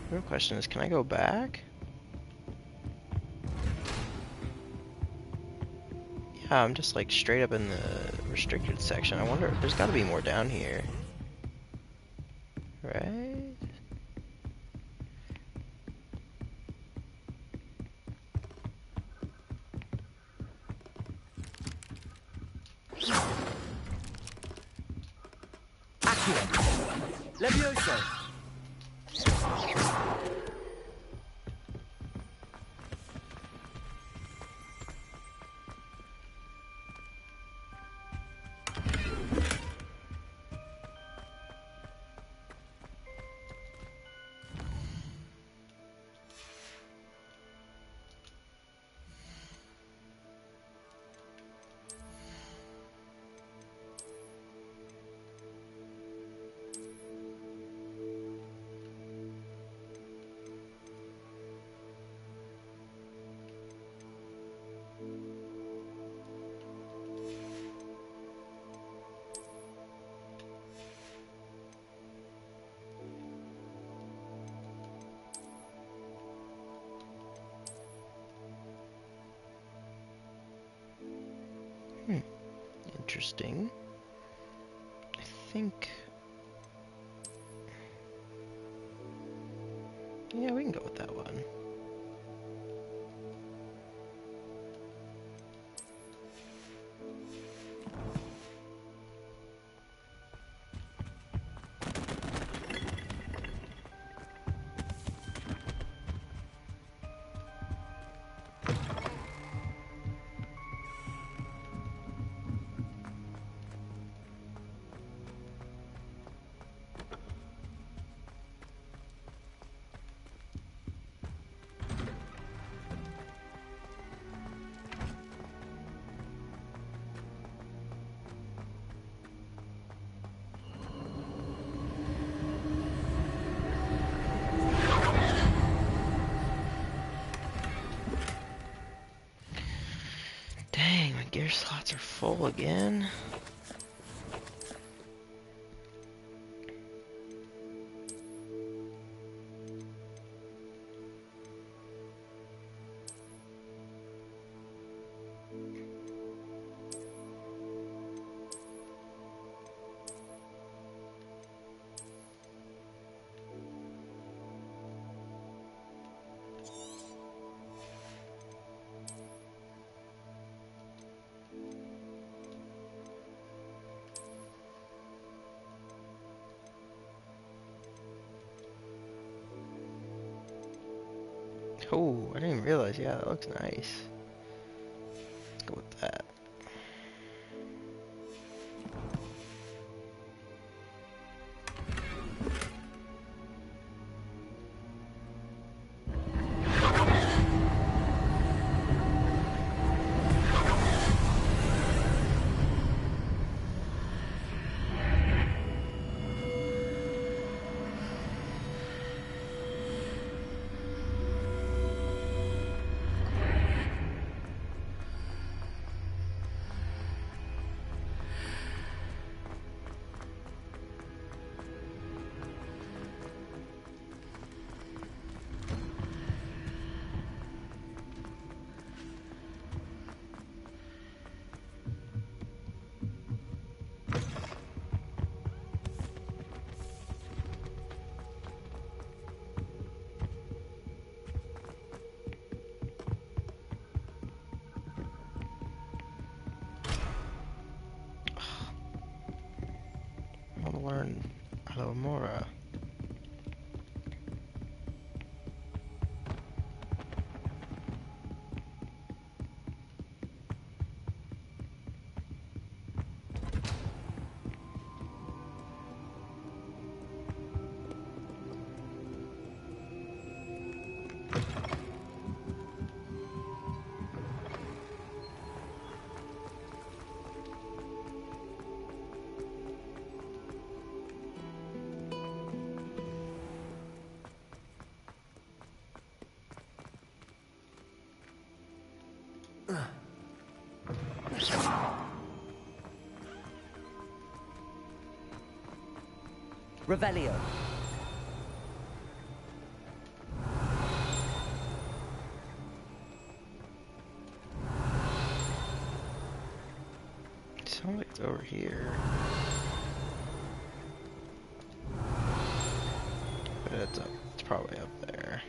The real question is, can I go back? Yeah, I'm just like straight up in the restricted section. I wonder, there's gotta be more down here. Right? Levioso! Interesting. I think Yeah, we can go with that one. Dang, my gear slots are full again. Oh, I didn't realize. Yeah, that looks nice. Let's go with that. I want to learn Alohomora. Revelio. Sounds like it's over here. But it's probably up there.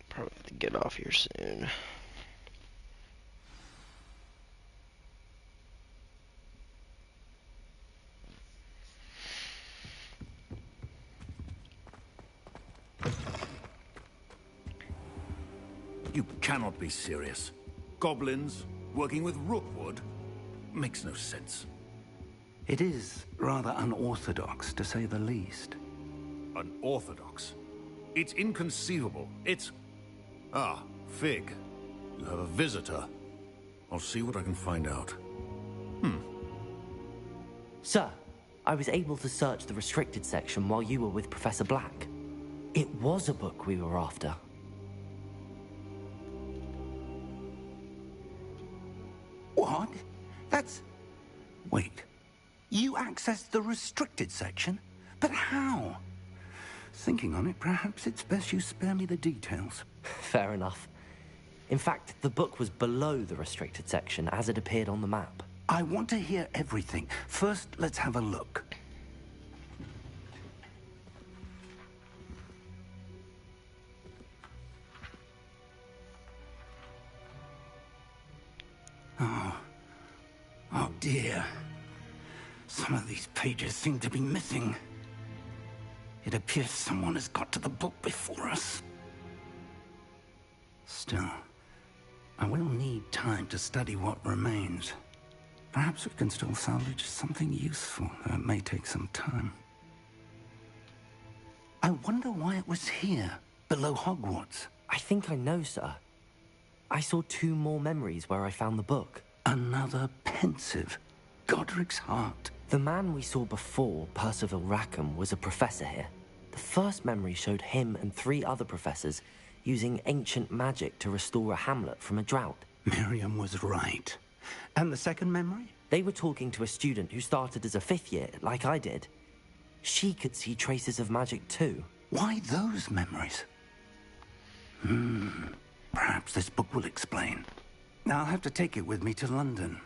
Probably have to get off here soon. You cannot be serious. Goblins working with Rookwood makes no sense. It is rather unorthodox, to say the least. Unorthodox? It's inconceivable. It's... Ah, Fig. You have a visitor. I'll see what I can find out. Sir, I was able to search the restricted section while you were with Professor Black. It was a book we were after. What? That's... Wait. You accessed the restricted section? But how? Thinking on it, perhaps it's best you spare me the details. Fair enough. In fact, the book was below the restricted section as it appeared on the map. I want to hear everything. First, let's have a look. Oh dear. Some of these pages seem to be missing. It appears someone has got to the book before us. Still, I will need time to study what remains. Perhaps we can still salvage something useful, though it may take some time. I wonder why it was here, below Hogwarts. I think I know, sir. I saw 2 more memories where I found the book. Another pensive. Godric's heart. The man we saw before, Percival Rackham, was a professor here. The first memory showed him and 3 other professors using ancient magic to restore a hamlet from a drought. Miriam was right. And the second memory? They were talking to a student who started as a 5th year, like I did. She could see traces of magic too. Why those memories? Perhaps this book will explain. I'll have to take it with me to London.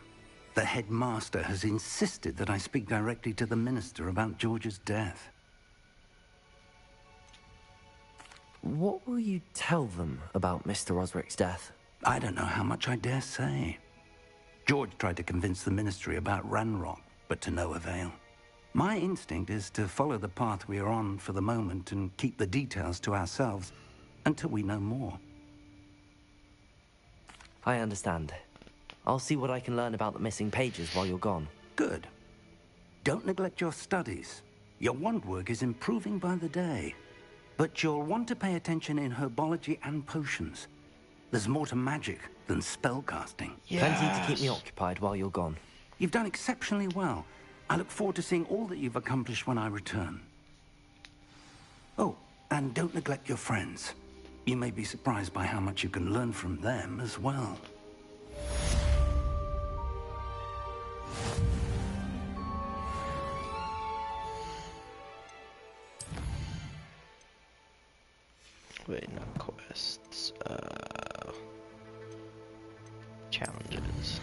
The headmaster has insisted that I speak directly to the minister about George's death. What will you tell them about Mr. Osric's death? I don't know how much I dare say. George tried to convince the ministry about Ranrock, but to no avail. My instinct is to follow the path we are on for the moment and keep the details to ourselves until we know more. I understand. I'll see what I can learn about the missing pages while you're gone. Good. Don't neglect your studies. Your wand work is improving by the day. But you'll want to pay attention in herbology and potions. There's more to magic than spellcasting. Yes. Plenty to keep me occupied while you're gone. You've done exceptionally well. I look forward to seeing all that you've accomplished when I return. Oh, and don't neglect your friends. You may be surprised by how much you can learn from them as well. Wait, not quests. Challenges.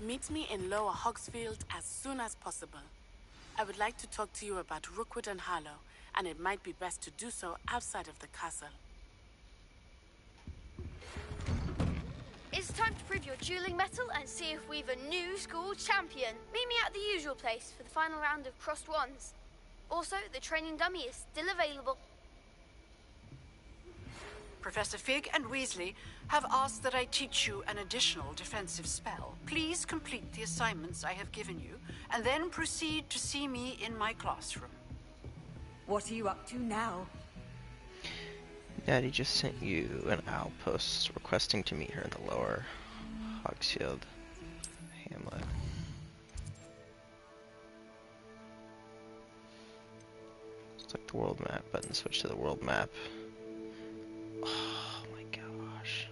Meet me in Lower Hogsfield as soon as possible. I would like to talk to you about Rookwood and Harlow, and it might be best to do so outside of the castle. It's time to prove your dueling mettle and see if we've a new school champion. Meet me at the usual place for the final round of crossed wands. Also, the training dummy is still available. Professor Fig and Weasley have asked that I teach you an additional defensive spell. Please complete the assignments I have given you, and then proceed to see me in my classroom. What are you up to now? Daddy just sent you an outpost requesting to meet her in the Lower Hogsfield hamlet. the world map button. Switch to the world map. Oh my gosh.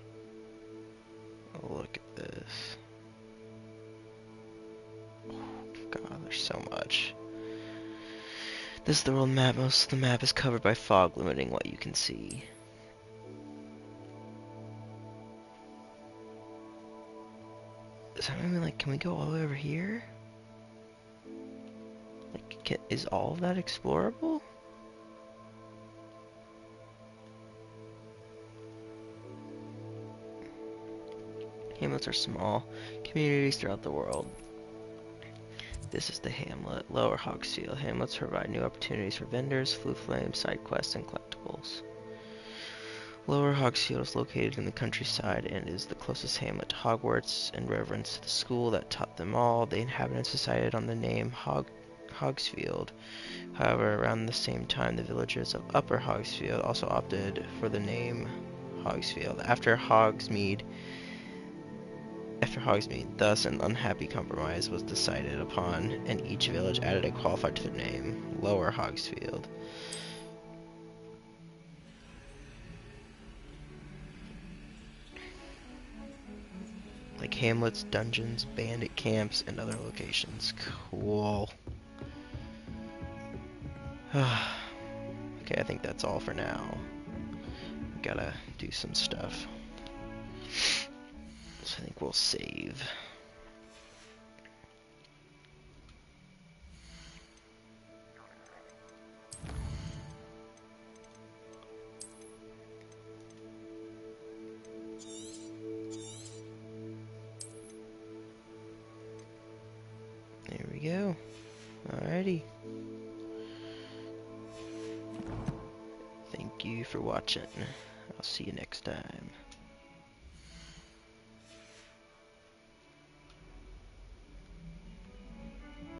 Oh, look at this. Oh god, there's so much. This is the world map. Most of the map is covered by fog, limiting what you can see. So I mean, like, can we go all the way over here? Like, is all of that explorable? Hamlets are small communities throughout the world. This is the hamlet, Lower Hogsfield. Hamlets provide new opportunities for vendors, flue flames, side quests, and collectibles. Lower Hogsfield is located in the countryside and is the closest hamlet to Hogwarts. In reverence to the school that taught them all, the inhabitants decided on the name Hogsfield. However, around the same time, the villagers of Upper Hogsfield also opted for the name Hogsfield. After Hogsmeade, thus an unhappy compromise was decided upon, and each village added a qualifier to their name, Lower Hogsfield. Like hamlets, dungeons, bandit camps, and other locations. Cool. Okay, I think that's all for now. Gotta do some stuff. So I think we'll save. There we go. Alrighty. Thank you for watching. I'll see you next time.